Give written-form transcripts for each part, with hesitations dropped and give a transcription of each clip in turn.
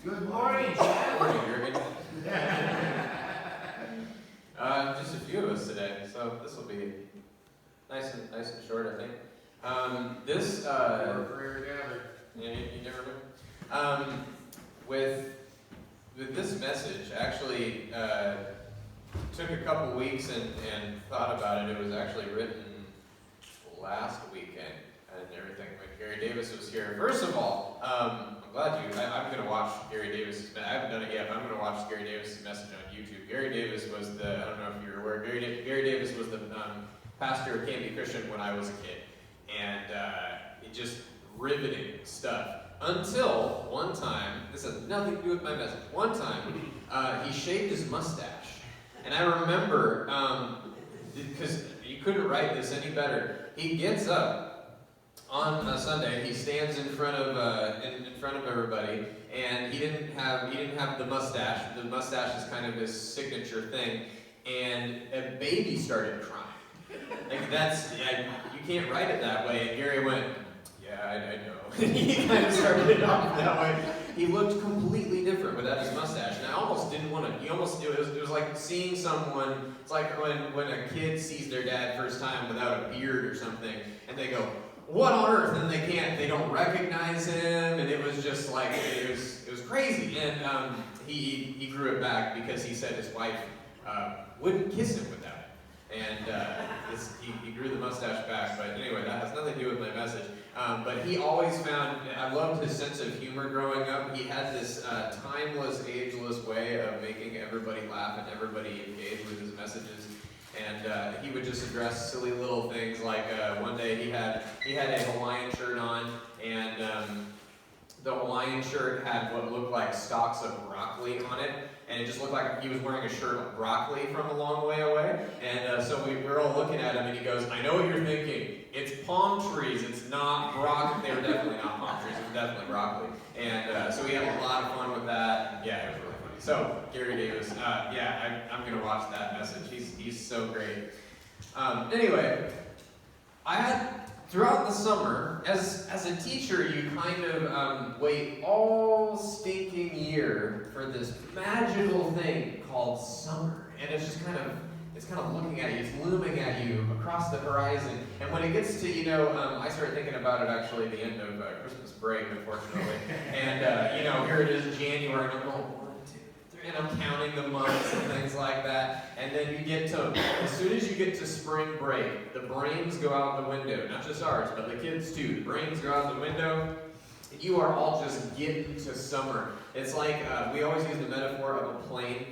Good morning, Geoff. Just a few of us today, so this will be nice and short, I think. Yeah, you never know. With this message, actually took a couple weeks and thought about it. It was actually written last weekend and everything when Gary Davis was here. First of all, I'm glad I'm going to watch Gary Davis. I haven't done it yet, but I'm going to watch Gary Davis' message on YouTube. Gary Davis was I don't know if you're aware, Gary Davis was the pastor of Canby Christian when I was a kid. And it just riveting stuff. Until one time, this has nothing to do with my message, one time he shaved his mustache. And I remember, because you couldn't write this any better, he gets up on a Sunday, he stands in front of everybody, and he didn't have the mustache. The mustache is kind of his signature thing, and a baby started crying. Like you can't write it that way. And Gary went, "Yeah, I know." He kind of started it off that way. He looked completely different without his mustache, and I almost didn't want to. It was like seeing someone. It's like when a kid sees their dad first time without a beard or something, and they go, "What on earth?" And they don't recognize him, and it was just like it was crazy. And he grew it back because he said his wife wouldn't kiss him without it. And he grew the mustache back, but anyway, that has nothing to do with my message. But he always I loved his sense of humor growing up. He had this timeless, ageless way of making everybody laugh and everybody engage with his messages. And he would just address silly little things like one day he had a Hawaiian shirt on, and the Hawaiian shirt had what looked like stalks of broccoli on it. And it just looked like he was wearing a shirt of broccoli from a long way away. And so we were all looking at him, and he goes, "I know what you're thinking. It's palm trees. It's not broccoli." They were definitely not palm trees. It was definitely broccoli. And so we had a lot of fun with that. And yeah, it was really funny. So Gary Davis, I'm going to watch that message. He's so great. Anyway, throughout the summer, as a teacher, you kind of wait all stinking year for this magical thing called summer. And it's just kind of looking at you, it's looming at you across the horizon. And when it gets to, I started thinking about it actually at the end of Christmas break, unfortunately. And, here it is, January, and I'm going, 1, 2, 3, and I'm counting the months and things like that. And then as soon as you get to spring break, the brains go out the window. Not just ours, but the kids too. The brains go out the window. You are all just getting to summer. It's like, we always use the metaphor of a plane.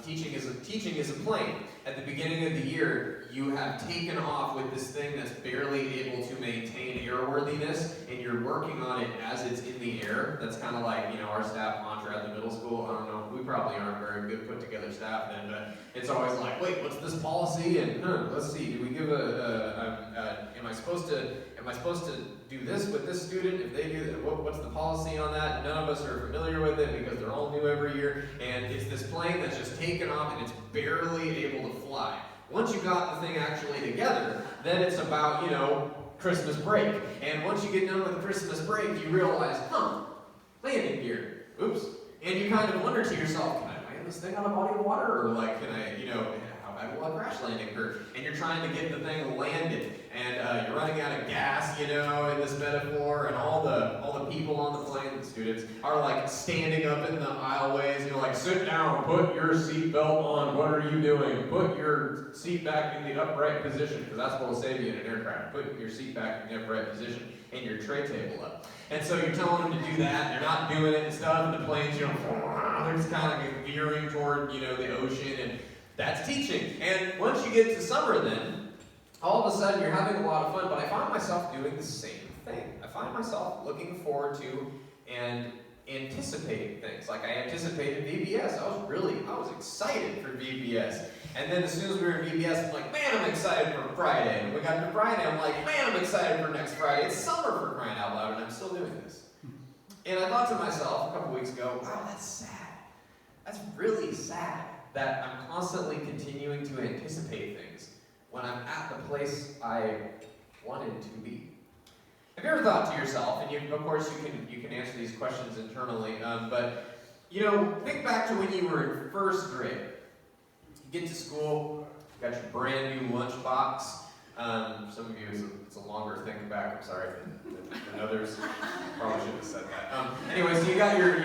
Teaching is a plane. At the beginning of the year, you have taken off with this thing that's barely able to maintain airworthiness, and you're working on it as it's in the air. That's kind of like, our staff mantra at the middle school. I don't know, we probably aren't very good put together staff then, but it's always like, wait, what's this policy? And let's see, do we give am I supposed to do this with this student? If they do that, what's the policy on that? None of us are familiar with it because they're all new every year, and it's this plane that's just taken off and it's barely able to fly. Once you got the thing actually together, then it's about, Christmas break. And once you get done with Christmas break, you realize, landing gear. Oops. And you kind of wonder to yourself, can I land this thing on a body of water? Or like, can I, how bad will a crash landing hurt? And you're trying to get the thing landed. And you're running out of gas, in this metaphor, and all the people on the plane, the students, are like standing up in the aisleways, and you're like, sit down, put your seatbelt on, what are you doing? Put your seat back in the upright position, because that's what will save you in an aircraft. Put your seat back in the upright position, and your tray table up. And so you're telling them to do that, and they're not doing it and stuff, and the plane's, they're just kind of like veering toward, the ocean, and that's teaching. And once you get to summer then, all of a sudden you're having a lot of fun, but I find myself doing the same thing. I find myself looking forward to and anticipating things. Like I anticipated VBS. I was excited for VBS. And then as soon as we were in VBS, I'm like, man, I'm excited for Friday. And we got to Friday, I'm like, man, I'm excited for next Friday. It's summer for crying out loud, and I'm still doing this. And I thought to myself a couple weeks ago, wow, that's sad. That's really sad that I'm constantly continuing to anticipate things when I'm at the place I wanted to be. ever thought to yourself, and of course you can answer these questions internally, but think back to when you were in first grade. You get to school, you got your brand new lunchbox. Some of you, it's a longer think back, I'm sorry, than others. Probably shouldn't have said that. Anyway, so you got your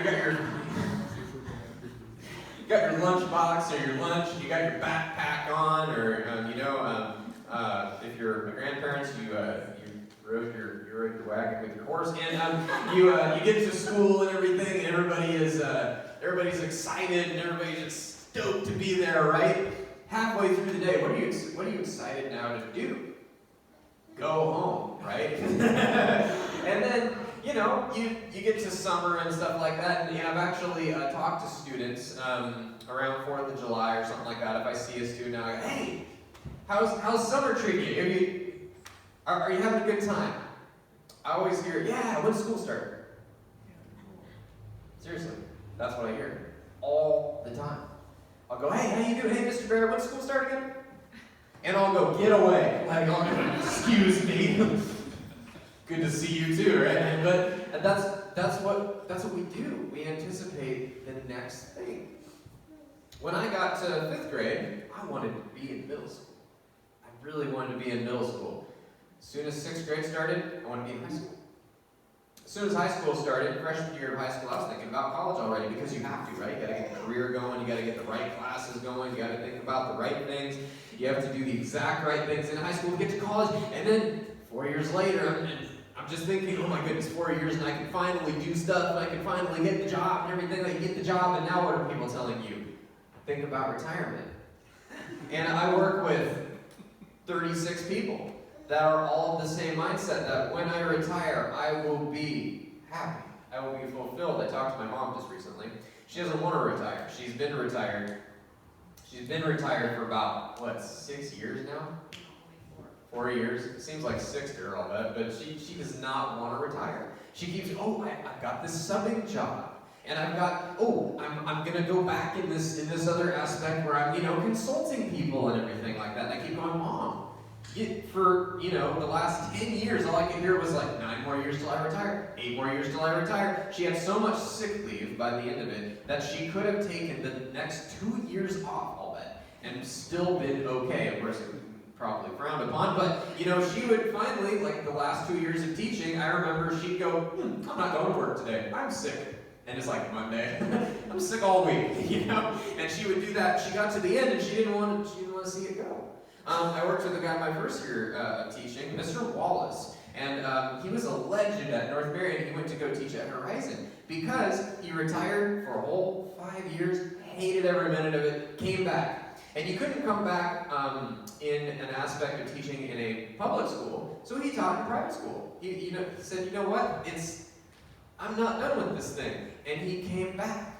lunchbox or your lunch, you got your backpack on, or if you're my grandparents, you rode your wagon with your horse, and you get to school and everything, and everybody's excited, and everybody's just stoked to be there, right? Halfway through the day, what are you excited now to do? Go home, right? And then you get to summer and stuff like that, and I've actually talked to students around 4th of July or something like that. If I see a student, I go, hey, how's summer treating you? Are you having a good time? I always hear, yeah, when's school start? Seriously, that's what I hear all the time. I'll go, hey, how you doing? Hey, Mr. Barrett, when's school start again? And I'll go, get away. Like, excuse me. Good to see you too, right? But that's what we do. We anticipate the next thing. When I got to 5th grade, I wanted to be in middle school. I really wanted to be in middle school. As soon as 6th grade started, I wanted to be in high school. As soon as high school started, freshman year of high school, I was thinking about college already, because you have to, right? You gotta get a career going, you gotta get the right classes going, you gotta think about the right things, you have to do the exact right things in high school to get to college, and then 4 years later, I'm just thinking, oh my goodness, 4 years, and I can finally do stuff, and I can finally get the job and everything, I get the job, and now what are people telling you? Think about retirement. And I work with 36 people that are all of the same mindset, that when I retire, I will be happy. I will be fulfilled. I talked to my mom just recently. She doesn't want to retire. She's been retired. She's been retired for about, 6 years now? 4 years. It seems like 6 to her, all that, but she does not want to retire. She keeps, I've got this subbing job. And I've got, I'm going to go back in this other aspect where I'm, consulting people and everything like that. And I keep going, Mom, for, the last 10 years, all I could hear was like, 9 more years till I retire, 8 more years till I retire. She had so much sick leave by the end of it that she could have taken the next 2 years off, all that, and still been okay. Of course, it was probably frowned upon, but, she would finally, like the last 2 years of teaching, I remember she'd go, I'm not going to work today, I'm sick. And it's like Monday, I'm sick all week, And she would do that. She got to the end and she didn't want to see it go. I worked with a guy my first year teaching, Mr. Wallace, and he was a legend at North Marion. He went to go teach at Horizon because he retired for a whole 5 years, hated every minute of it, came back. And you couldn't come back in an aspect of teaching in a public school, so he taught in private school. He said, you know what, I'm not done with this thing. And he came back.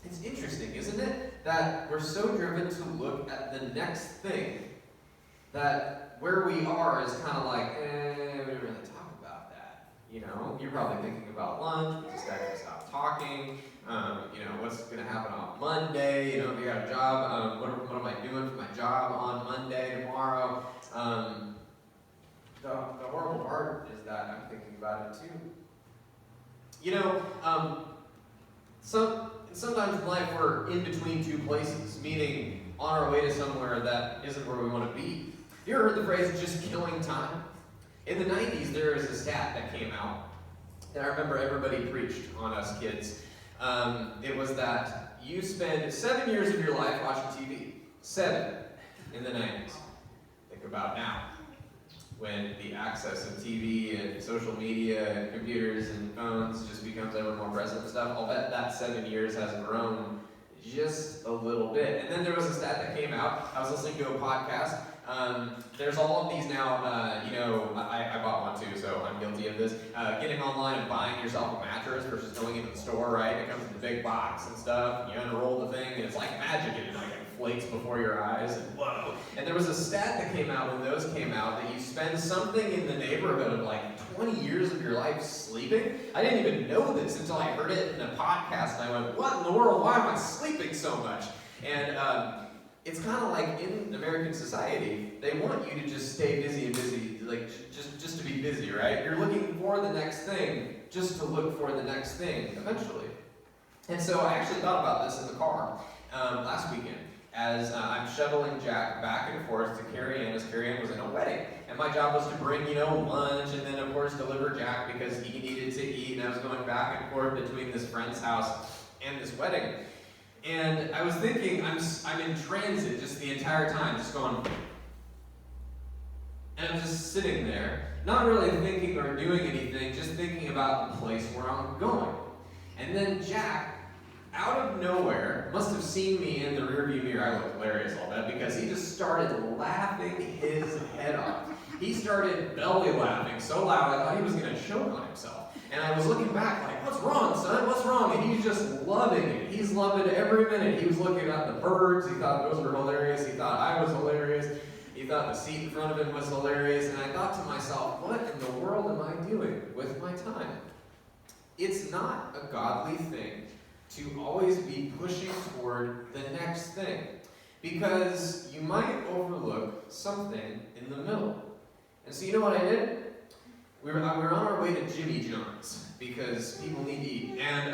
It's interesting, isn't it? That we're so driven to look at the next thing that where we are is kind of like, we don't really talk about that. You're probably thinking about lunch, this guy can stop talking, what's going to happen on Monday, if you got a job, what am I doing for my job on Monday, tomorrow? The horrible part is that I'm thinking about it too. Sometimes in life we're in between two places, meaning on our way to somewhere that isn't where we want to be. You ever heard the phrase, just killing time? In the 90s, there was a stat that came out, and I remember everybody preached on us kids. It was that you spend 7 years of your life watching TV. 7 in the 90s. Think about now, when the access of TV and social media and computers and phones just becomes ever more present and stuff. I'll bet that 7 years has grown just a little bit. And then there was a stat that came out. I was listening to a podcast. There's all of these now, I bought one too, so I'm guilty of this. Getting online and buying yourself a mattress versus going into the store, right? It comes in a big box and stuff. You unroll the thing, and it's like magic. It like inflates before your eyes, and whoa. And there was a stat that came out when those came out that you spend something in the neighborhood of like 20 years of your life sleeping. I didn't even know this until I heard it in a podcast, and I went, what in the world? Why am I sleeping so much? And it's kind of like in American society, they want you to just stay busy and busy just to be busy, right? You're looking for the next thing, just to look for the next thing, eventually. And so I actually thought about this in the car last weekend, as I'm shuttling Jack back and forth to Carrie Ann, as Carrie Ann was in a wedding. And my job was to bring, lunch, and then, of course, deliver Jack because he needed to eat, and I was going back and forth between this friend's house and this wedding. And I was thinking, I'm in transit just the entire time, just going, and I'm just sitting there, not really thinking or doing anything, just thinking about the place where I'm going. And then Jack, out of nowhere, must have seen me in the rearview mirror. I looked hilarious all that because he just started laughing his head off. He started belly laughing so loud I thought he was going to choke on himself. And I was looking back like, what's wrong, son? What's wrong? And he's just loving it. He's loving every minute. He was looking at the birds. He thought those were hilarious. He thought I was hilarious. He thought the seat in front of him was hilarious. And I thought to myself, what in the world am I doing with my time? It's not a godly thing to always be pushing toward the next thing, because you might overlook something in the middle. And so you know what I did? We were on our way to Jimmy John's, because people need to eat. And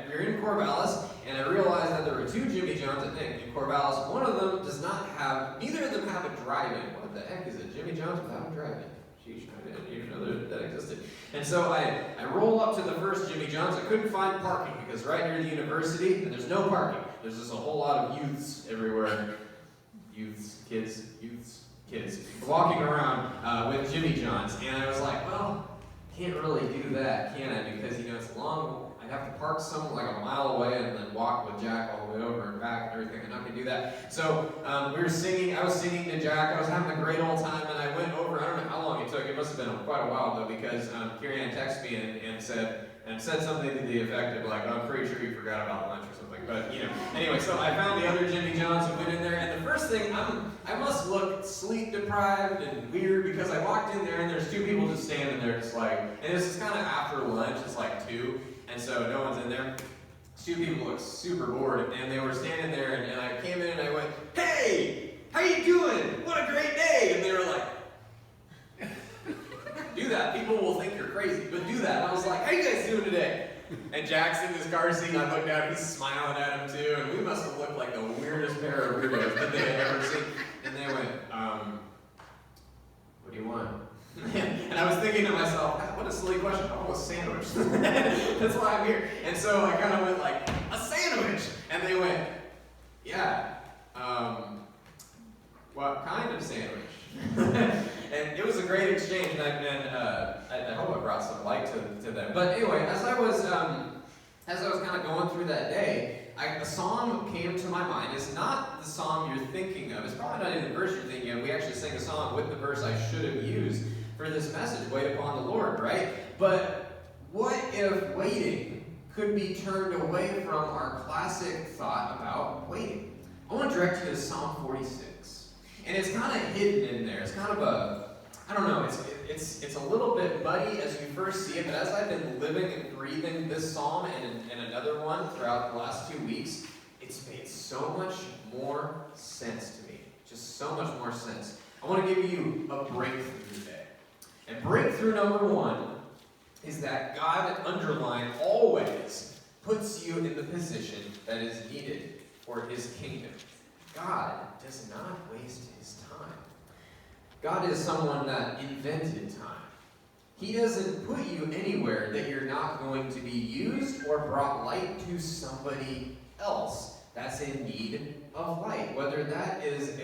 we were in Corvallis, and I realized that there were two Jimmy John's, I think, in Corvallis. One of them does not have, neither of them have a drive-in. What the heck is it? Jimmy John's without a drive-in? Sheesh, I didn't even know that existed. And so I roll up to the first Jimmy John's. I couldn't find parking because right near the university, there's no parking. There's just a whole lot of youths everywhere. Kids walking around with Jimmy John's. And I was like, well, can't really do that, can I? Because, it's long. I'd have to park somewhere like a mile away and then walk with Jack all the way over and back and everything. I'm not going to do that. So we were singing. I was singing to Jack. I was having a great old time. And I went over. I don't know how long it took. It must have been quite a while, though, because Carrie Ann texted me and said something to the effect of, like, I'm pretty sure you forgot about lunch or something. But, Anyway, so I found the other Jimmy John's and went in there. And the first thing, I must look sleep-deprived and weird because I walked in there and there's two people just standing there just like, and this is kind of after lunch. It's like 2. And so no one's in there. Two people looked super bored, and they were standing there, and I came in and I went, hey, how you doing? What a great day. And they were like, do that. People will think you're crazy, but do that. And I was like, how you guys doing today? And Jack's in his car seat, and I looked out, he's smiling at him too, and we must have looked like the weirdest pair of weirdos that they had ever seen. And they went, what do you want? And I was thinking to myself, what a silly question. I want a sandwich. That's why I'm here. And so I kind of went like, a sandwich. And they went, yeah, what kind of sandwich? And it was a great exchange, and I hope I brought some light to them. But anyway, as I was kind of going through that day, a psalm came to my mind. It's not the psalm you're thinking of. It's probably not even the verse you're thinking of. We actually sang a song with the verse I should have used for this message, wait upon the Lord, right? But what if waiting could be turned away from our classic thought about waiting? I want to direct you to Psalm 46. And it's kind of hidden in there. It's kind of I don't know, it's a little bit muddy as you first see it, but as I've been living and breathing this psalm and another one throughout the last 2 weeks, it's made so much more sense to me. Just so much more sense. I want to give you a breakthrough today. And breakthrough number 1 is that God, underline, always puts you in the position that is needed for His kingdom. God does not waste His time. God is someone that invented time. He doesn't put you anywhere that you're not going to be used or brought light to somebody else that's in need of light. Whether that is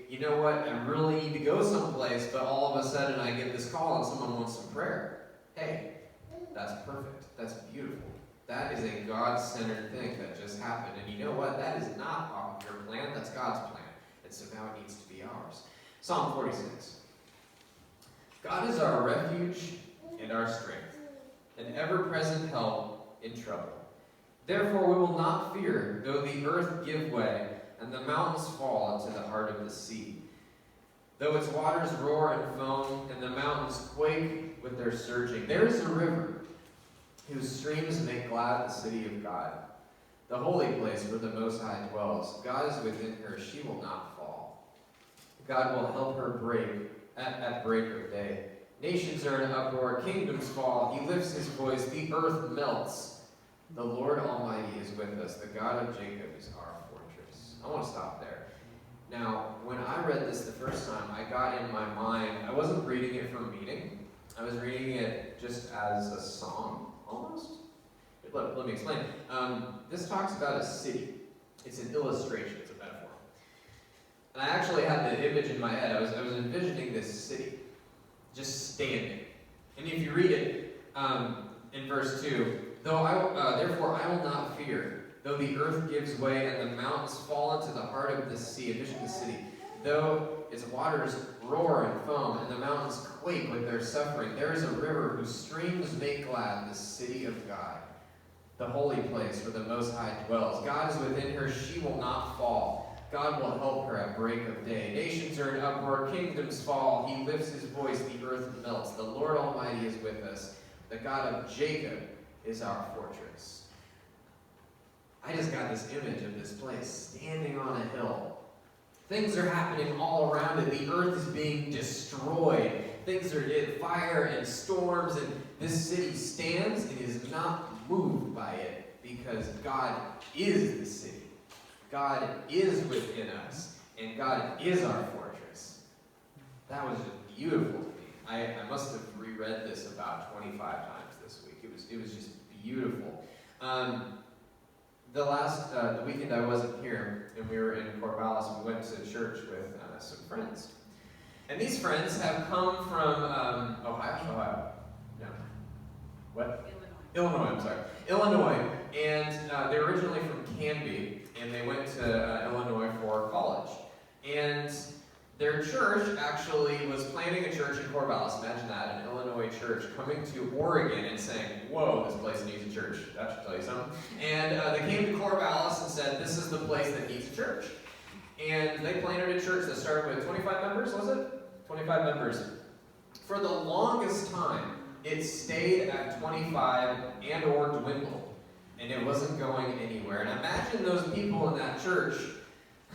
you know what, I really need to go someplace, but all of a sudden I get this call and someone wants some prayer. Hey, that's perfect. That's beautiful. That is a God-centered thing that just happened. And you know what? That is not your plan. That's God's plan. And so now it needs to be ours. Psalm 46. God is our refuge and our strength, an ever-present help in trouble. Therefore we will not fear, though the earth give way, and the mountains fall into the heart of the sea. Though its waters roar and foam, and the mountains quake with their surging. There is a river, whose streams make glad the city of God, the holy place where the Most High dwells. God is within her, she will not fall. God will help her break at break of day. Nations are in uproar, kingdoms fall. He lifts his voice, the earth melts. The Lord Almighty is with us. The God of Jacob is our fortress. I want to stop there. Now, when I read this the first time, I got in my mind, I wasn't reading it for meaning. I was reading it just as a song, almost. Let me explain. This talks about a city. It's an illustration. It's a metaphor. And I actually had the image in my head. I was envisioning this city just standing. And if you read it in verse 2, therefore I will not fear, though the earth gives way and the mountains fall into the heart of the sea, envision the city, though its waters roar and foam, and the mountains quake with their suffering, there is a river whose streams make glad the city of God, the holy place where the Most High dwells. God is within her, she will not fall. God will help her at break of day. Nations are in uproar, kingdoms fall. He lifts his voice, the earth melts. The Lord Almighty is with us. The God of Jacob is our fortress. I just got this image of this place standing on a hill. Things are happening all around it. The earth is being destroyed. Things are in fire and storms, and this city stands and is not moved by it because God is the city. God is within us, and God is our fortress. That was just beautiful to me. I must have reread this about 25 times this week. It was just beautiful. The weekend I wasn't here, and we were in Corvallis, we went to church with some friends. And these friends have come from Ohio? No. What? Illinois. And they're originally from Canby, and they went to Illinois for college. And their church actually was planning a church in Corvallis, imagine that, an Illinois church, coming to Oregon and saying, whoa, this place needs a church. That should tell you something. And they came to Corvallis and said, this is the place that needs a church. And they planted a church that started with 25 members, was it? 25 members. For the longest time, it stayed at 25 and or dwindled. And it wasn't going anywhere. And imagine those people in that church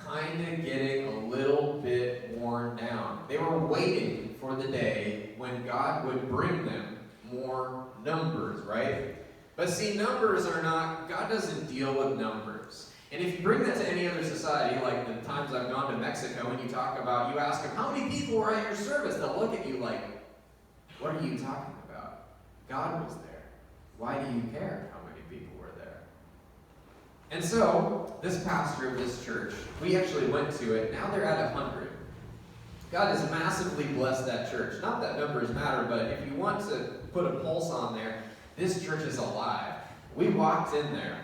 kind of getting a little bit worn down. They were waiting for the day when God would bring them more numbers, right? But see, numbers are not, God doesn't deal with numbers. And if you bring that to any other society, like the times I've gone to Mexico and you ask them, how many people were at your service? They'll look at you like, what are you talking about? God was there. Why do you care how many people were there? And so, this pastor of this church, we actually went to it. Now they're at 100. God has massively blessed that church. Not that numbers matter, but if you want to put a pulse on there, this church is alive. We walked in there,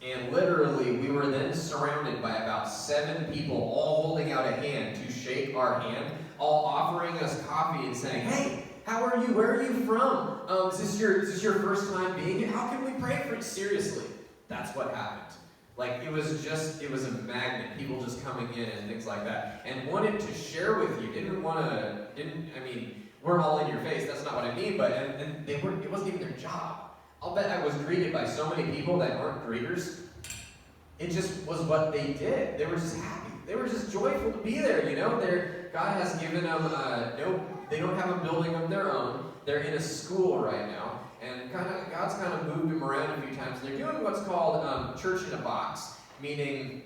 and literally we were then surrounded by about 7 people, all holding out a hand to shake our hand, all offering us coffee and saying, hey, how are you? Where are you from? Is this your first time being here? How can we pray for you? Seriously, that's what happened. Like, it was a magnet, people just coming in and things like that, and wanted to share with you, we're all in your face, that's not what I mean, but, and it wasn't even their job. I'll bet I was greeted by so many people that aren't greeters. It just was what they did. They were just happy. They were just joyful to be there, you know? God has given them, they don't have a building of their own. They're in a school right now. And God's kind of moved them around a few times. They're doing what's called church in a box, meaning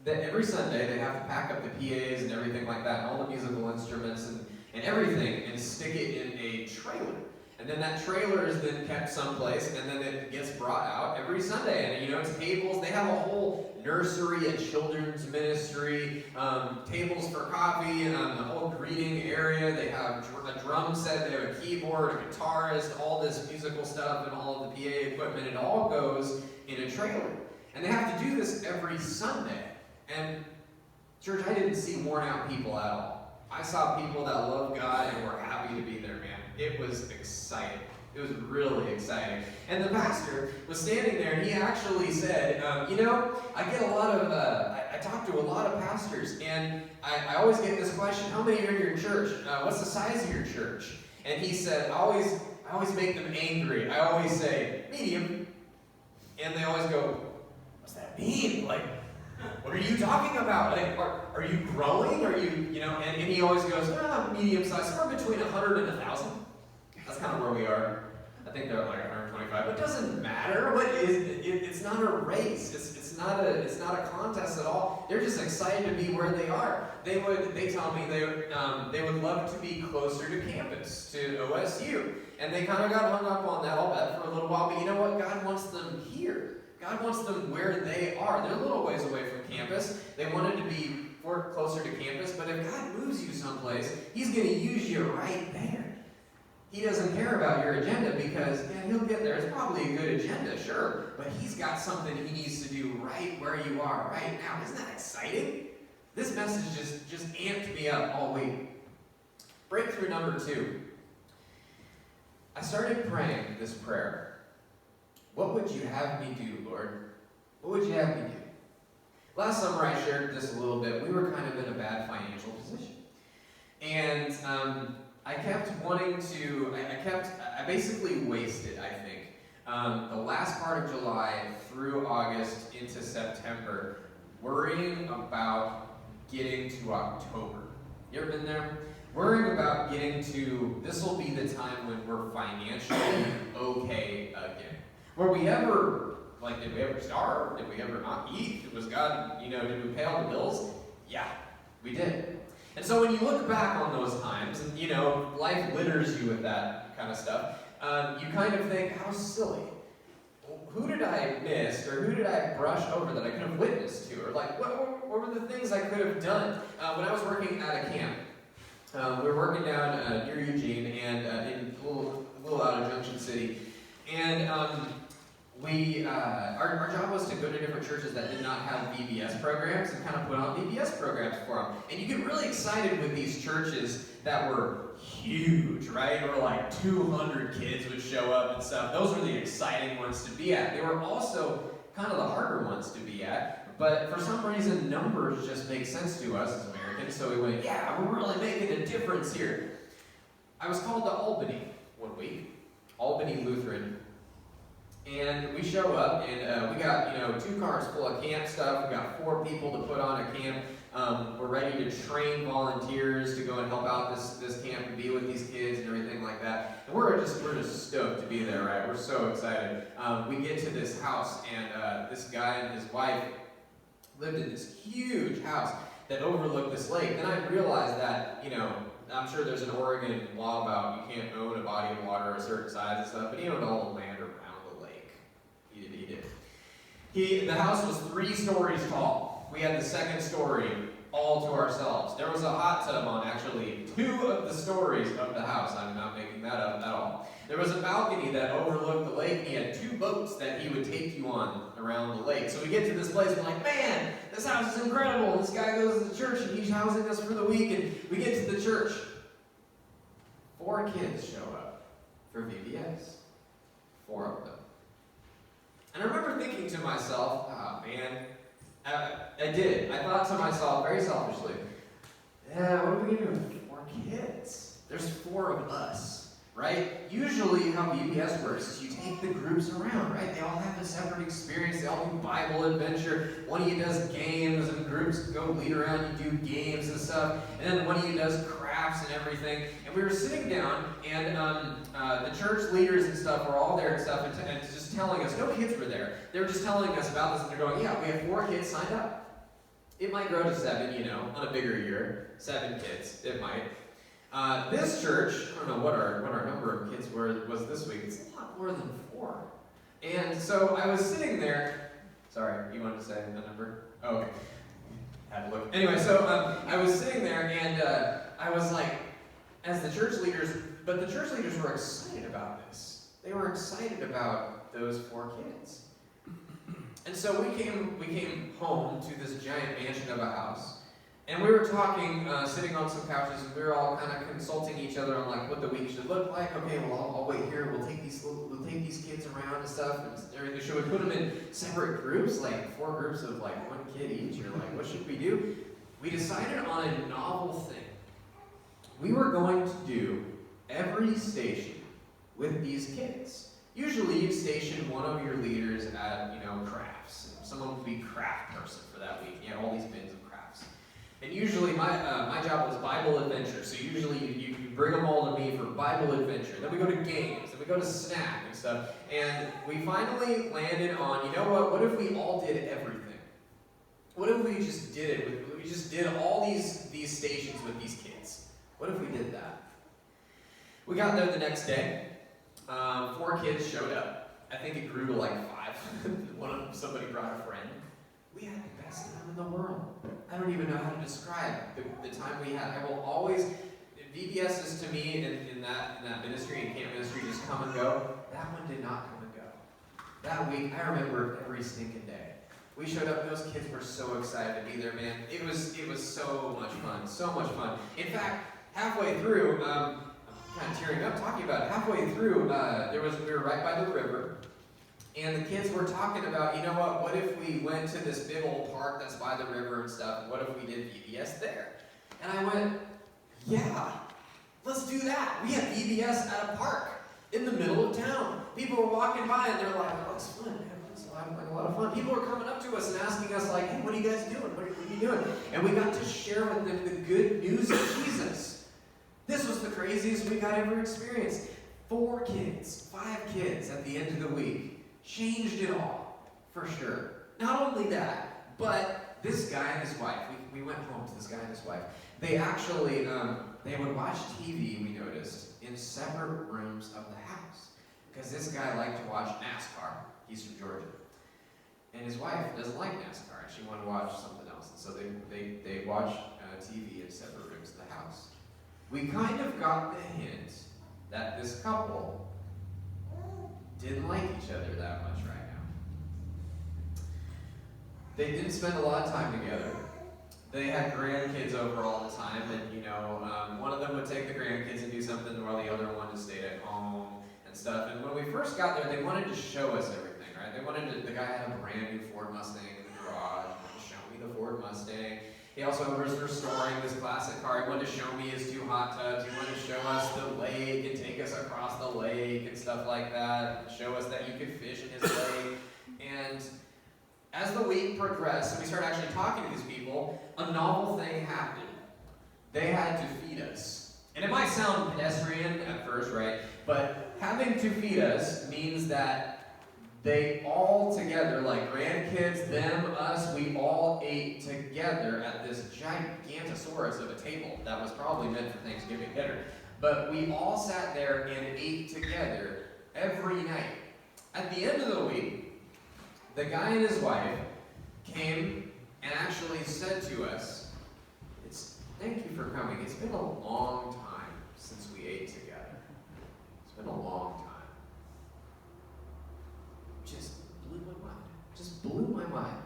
that every Sunday they have to pack up the PAs and everything like that, and all the musical instruments and everything, and stick it in a trailer. And then that trailer is then kept someplace, and then it gets brought out every Sunday. And it's tables. They have a whole nursery and children's ministry, tables for coffee, and the whole greeting area. They have a drum set, they have a keyboard, a guitarist, all this musical stuff, and all of the PA equipment. It all goes in a trailer. And they have to do this every Sunday. And church, I didn't see worn out people at all. I saw people that love God and were happy to be there, man. It was exciting. It was really exciting. And the pastor was standing there, and he actually said, I get a lot of, I talk to a lot of pastors, and I always get this question, how many are in your church? What's the size of your church? And he said, I always make them angry. I always say, medium. And they always go, what's that mean? Like, What are you talking about? Like, are you growing? Are you, and he always goes, medium size, somewhere between 100 and 1,000. That's kind of where we are. I think they're like 125, but it doesn't matter. It's not a race. It's not a contest at all. They're just excited to be where they are. They tell me they would love to be closer to campus, to OSU. And they kind of got hung up on that, I'll bet, for a little while. But you know what? God wants them here. God wants them where they are. They're a little ways away from campus. They wanted to be closer to campus, but if God moves you someplace, He's going to use you right there. He doesn't care about your agenda because, He'll get there. It's probably a good agenda, sure, but He's got something He needs to do right where you are right now. Isn't that exciting? This message just amped me up all week. Breakthrough number 2. I started praying this prayer. What would you have me do, Lord? What would you have me do? Last summer I shared this a little bit. We were kind of in a bad financial position. And I kept wanting to, I basically wasted, I think, the last part of July through August into September worrying about getting to October. You ever been there? Worrying about getting to, this will be the time when we're financially okay again. Were we ever, did we ever starve? Did we ever not eat? Was God, did we pay all the bills? Yeah, we did. And so when you look back on those times, and, life litters you with that kind of stuff, you kind of think, how silly. Who did I miss, or who did I brush over that I could have witnessed to? Or, what were the things I could have done? When I was working at a camp, we were working down near Eugene, and in a little out of Junction City, and our job was to go to different churches that did not have VBS programs and kind of put on VBS programs for them. And you get really excited with these churches that were huge, right? Or 200 kids would show up and stuff. Those were the exciting ones to be at. They were also kind of the harder ones to be at. But for some reason, numbers just make sense to us as Americans. So we went, yeah, we're really making a difference here. I was called to Albany one week, Albany Lutheran. And we show up, and we got, 2 cars full of camp stuff. We got 4 people to put on a camp. We're ready to train volunteers to go and help out this camp and be with these kids and everything like that. And we're just stoked to be there, right? We're so excited. We get to this house, and this guy and his wife lived in this huge house that overlooked this lake. Then I realized that, I'm sure there's an Oregon law about you can't own a body of water a certain size and stuff, but he owned all the land around the lake. He did. The house was 3 stories tall. We had the 2nd story all to ourselves. There was a hot tub on actually 2 of the stories of the house. I'm not making that up at all. There was a balcony that overlooked the lake, and he had 2 boats that he would take you on around the lake. So we get to this place, we're like, man, this house is incredible. This guy goes to the church, and he's housing us for the week, and we get to the church. 4 kids show up for VBS. 4 of them. And I remember thinking to myself, oh man, I did. I thought to myself, very selfishly, yeah, what are we going to do with 4 kids? There's 4 of us, right? Usually how VBS works is you take the groups around, right? They all have a separate experience. They all do Bible adventure. One of you does games, and groups go lead around. You do games and stuff. And then one of you does crafts and everything. And we were sitting down, and the church leaders and stuff were all there and stuff, and just telling us, no kids were there. They were just telling us about this, and they're going, yeah, we have 4 kids signed up. It might grow to 7, on a bigger year. 7 kids, it might. This church, I don't know what our number of kids was this week. It's a lot more than 4. And so I was sitting there. Sorry, you wanted to say the number? Oh, okay. Had to look. Anyway, so I was sitting there, and I was like, as the church leaders, but the church leaders were excited about this. They were excited about those 4 kids. And so we came home to this giant mansion of a house. And we were talking, sitting on some couches, and we were all kind of consulting each other on what the week should look like. Okay, well, I'll wait here. We'll take these kids around and stuff. And everything. Should we put them in separate groups, 4 groups of 1 kid each, or what should we do? We decided on a novel thing. We were going to do every station with these kids. Usually, you station one of your leaders at crafts and Someone would be craft person for that week. You had all these bins of crafts. And usually my job was Bible adventure. So usually you bring them all to me for Bible adventure. Then we go to games. Then we go to snack and stuff. And we finally landed on, you know what? What if we all did everything? What if we just did it? We just did all these stations with these kids. What if we did that? We got there the next day. 4 kids showed up. I think it grew to like 5. Somebody brought a friend. We had the best time in the world. I don't even know how to describe the time we had. I will always, VBSs to me in that ministry, in camp ministry, just come and go. That one did not come and go. That week, I remember every stinking day. We showed up, those kids were so excited to be there, man. It was so much fun, so much fun. In fact, halfway through, I'm kind of tearing up talking about it. Halfway through, we were right by the river, and the kids were talking about, you know what if we went to this big old park that's by the river and stuff, and what if we did VBS there? And I went, yeah, let's do that. We have VBS at a park in the middle of town. People were walking by and they're like, oh, it's fun, man. It's like a lot of fun. People were coming up to us and asking us like, hey, what are you guys doing? What are you doing? And we got to share with them the good news of Jesus. This was the craziest week I'd ever experienced. 4 kids, 5 kids at the end of the week changed it all, for sure. Not only that, but this guy and his wife, we went home to this guy and his wife. They actually, they would watch TV, we noticed, in separate rooms of the house. Because this guy liked to watch NASCAR. He's from Georgia. And his wife doesn't like NASCAR, and she wanted to watch something else. And so they watch TV in separate rooms of the house. We kind of got the hint that this couple didn't like each other that much right now. They didn't spend a lot of time together. They had grandkids over all the time, and one of them would take the grandkids and do something while the other one just stayed at home and stuff. And when we first got there, they wanted to show us everything, right? The guy had a brand new Ford Mustang in the garage. He wanted to show me the Ford Mustang. He also was restoring this classic car. He wanted to show me his 2 hot tubs. He wanted to show us the lake and take us across the lake and stuff like that. And show us that you could fish in his lake. And as the week progressed, and we started actually talking to these people, a novel thing happened. They had to feed us. And it might sound pedestrian at first, right? But having to feed us means that they all together, like grandkids, them, us, we all ate together at this gigantosaurus of a table that was probably meant for Thanksgiving dinner. But we all sat there and ate together every night. At the end of the week, the guy and his wife came and actually said to us, thank you for coming. It's been a long time since we ate together. It's been a long time. Just blew my mind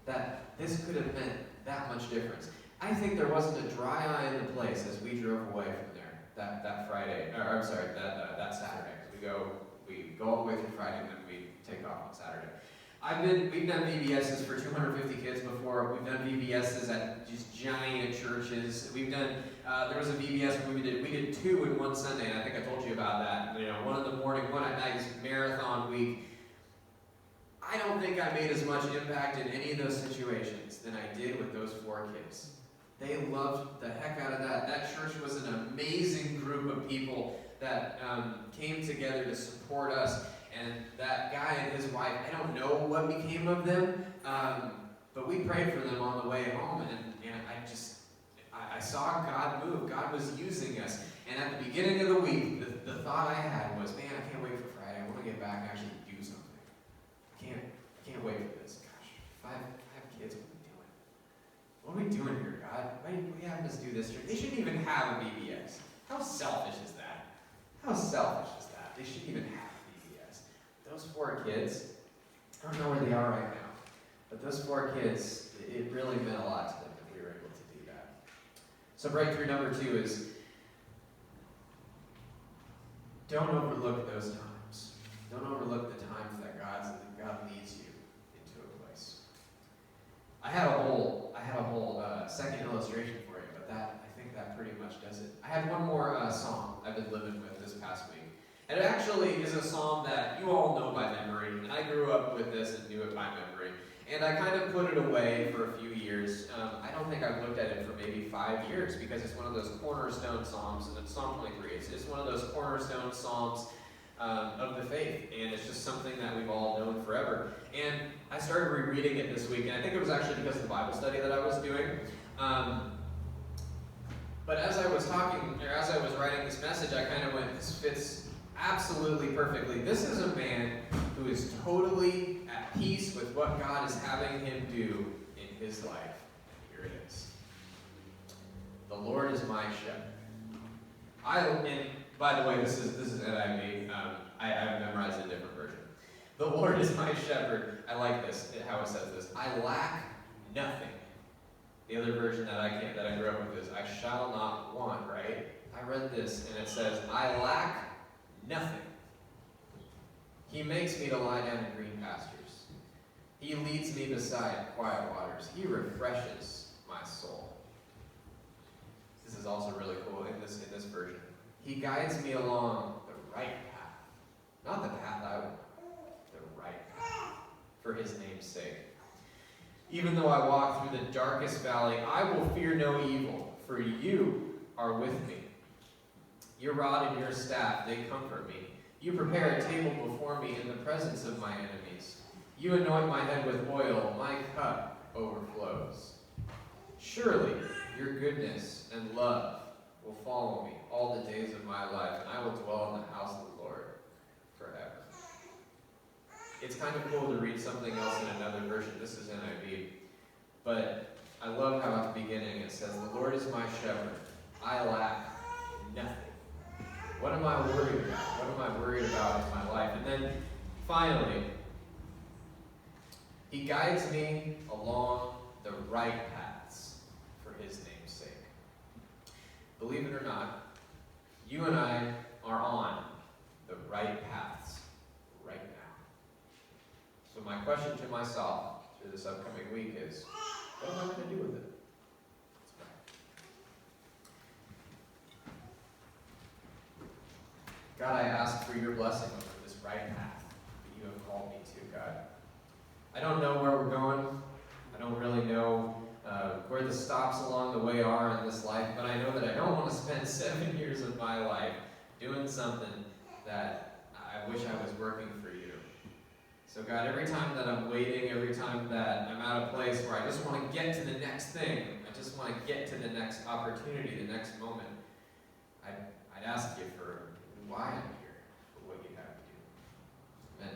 that this could have meant that much difference. I think there wasn't a dry eye in the place as we drove away from there that Friday, that Saturday. We go all the way through Friday and then we take off on Saturday. We've done VBSs for 250 kids before. We've done VBSs at just giant churches. We've done, there was a VBS where we did 2 in one Sunday, and I think I told you about that. One in the morning, one at night, marathon week. I don't think I made as much impact in any of those situations than I did with those 4 kids. They loved the heck out of that. That church was an amazing group of people that came together to support us. And that guy and his wife, I don't know what became of them, but we prayed for them on the way home, and I saw God move. God was using us. And at the beginning of the week, the thought I had was, man, I can't wait for Friday. I want to get back and actually do something. I can't wait for this. Gosh, 5 kids, what are we doing here, God? Why are we having us do this? They shouldn't even have a VBS. How selfish is that? How selfish is that? They shouldn't even have those 4 kids, I don't know where they are right now, but those 4 kids, it really meant a lot to them that we were able to do that. So breakthrough number 2 is, don't overlook those times. Don't overlook the times that God leads you into a place. I had a whole second illustration for you, but I think that pretty much does it. I had one more song I've been living with this past week. And it actually is a song that you all know by memory, and I grew up with this and knew it by memory. And I kind of put it away for a few years. I don't think I've looked at it for maybe 5 years because it's one of those cornerstone psalms, and it's Psalm 23. It's one of those cornerstone psalms of the faith, and it's just something that we've all known forever. And I started rereading it this week, and I think it was actually because of the Bible study that I was doing. But as I was writing this message, I kind of went, this fits absolutely perfectly. This is a man who is totally at peace with what God is having him do in his life. Here it is. The Lord is my shepherd. And by the way, this is NIV. I have memorized a different version. The Lord is my shepherd. I like this, how it says this. I lack nothing. The other version that I grew up with is, I shall not want, right? I read this and it says, I lack nothing. He makes me to lie down in green pastures. He leads me beside quiet waters. He refreshes my soul. This is also really cool in this version. He guides me along the right path. Not the path I want, the right path, for his name's sake. Even though I walk through the darkest valley, I will fear no evil, for you are with me. Your rod and your staff, they comfort me. You prepare a table before me in the presence of my enemies. You anoint my head with oil, my cup overflows. Surely your goodness and love will follow me all the days of my life, and I will dwell in the house of the Lord forever. It's kind of cool to read something else in another version. This is NIV. But I love how at the beginning it says, the Lord is my shepherd. I lack nothing. What am I worried about? What am I worried about in my life? And then finally, he guides me along the right paths for his name's sake. Believe it or not, you and I are on the right paths right now. So my question to myself through this upcoming week is, what am I going to do with it? Let's pray. God, I ask for your blessing over this right path that you have called me to, God. I don't know where we're going. I don't really know where the stops along the way are in this life, but I know that I don't want to spend 7 years of my life doing something that I wish I was working for you. So God, every time that I'm waiting, every time that I'm at a place where I just want to get to the next thing, I just want to get to the next opportunity, the next moment, I'd ask you for why I'm here, for what you have to do. Amen.